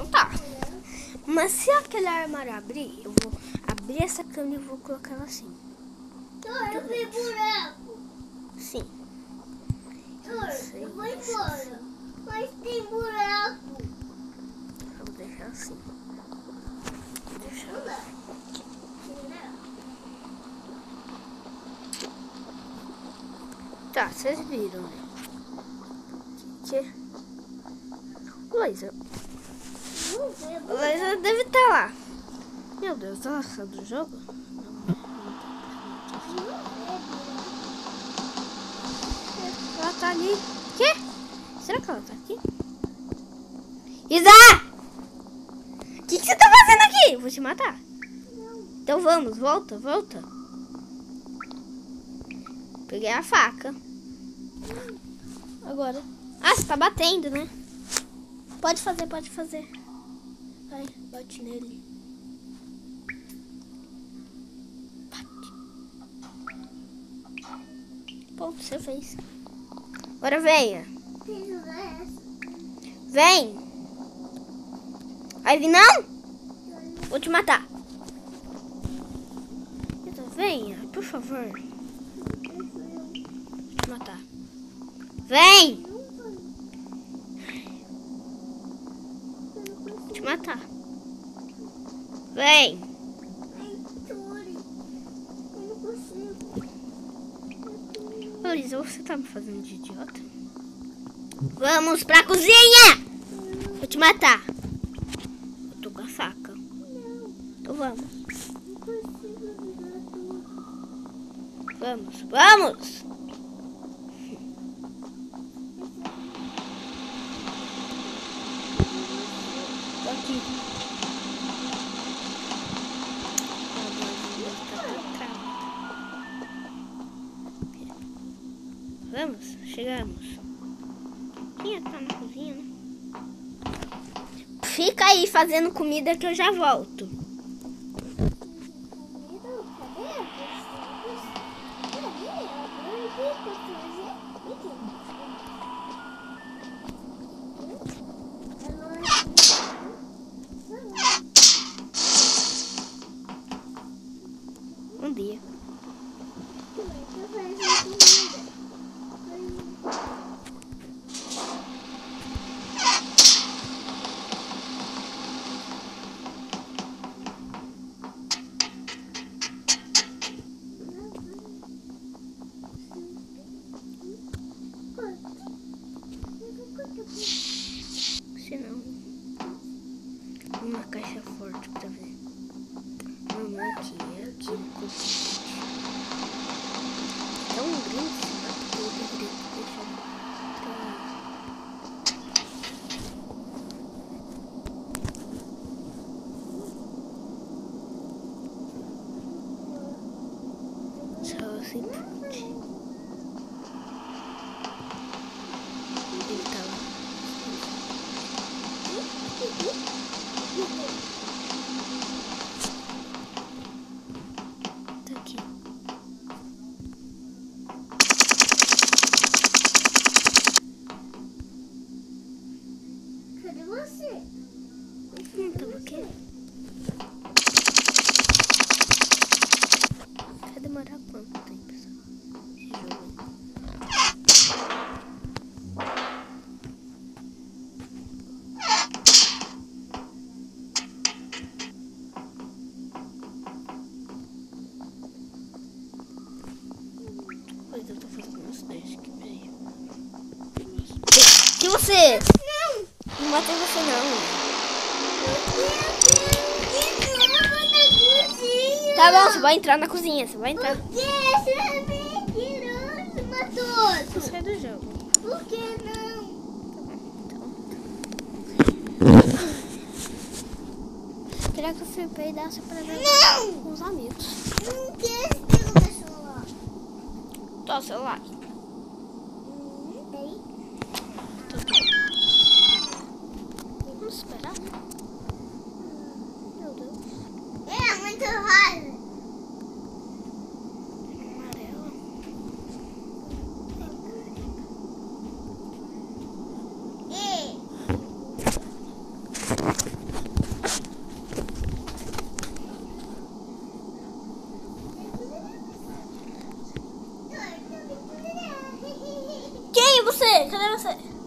Então tá. Mas se aquele armário abrir, eu vou abrir essa cama e vou colocar ela assim. Eu vi buraco. Sim. Eu vou embora. Mas tem buraco. Vou deixar assim. Tá, vocês viram, né? O laser. O laser deve estar lá. Meu Deus, ela saiu do jogo? Ela tá ali. Quê? Será que ela tá aqui? Isa! O que você tá fazendo aqui? Vou te matar. Então vamos, volta, volta. Peguei a faca. Agora. Ah, você tá batendo, né? Pode fazer, pode fazer. Vai, bate nele. Bate. Ponto, você fez. Agora venha. Vem. Vai vir não? Vou te matar. Então, venha, por favor. Vou te matar. Vem. Vou te matar. Vem. Ô, Lisa, você tá me fazendo de idiota? Vamos pra cozinha! Vou te matar. Eu tô com a faca. Então vamos. Vamos, vamos! Tô aqui. Vamos, chegamos. Quem tá na cozinha, né? Fica aí fazendo comida que eu já volto. Um dia. Se não, uma caixa forte pra ver. Não, é aqui. É um grande sapato que eu deveria deixar só assim pode. Ele tá lá. Tá aqui. Cadê você? Não tava aqui. Vai demorar quanto tempo esse jogo? Pois eu tô fazendo uns testes que veio. Que você? Não matei você não. Tá bom, você vai entrar na cozinha, você vai entrar. Por que você é mentiroso, Matoso? Sai do jogo. Por que não? Queria que o Felipe desse pra ver com os amigos. Não quero ter o meu celular. Tô o celular. Tem. Vamos esperar. Meu Deus. É muito raro. Amarelo. É. você? Cadê você?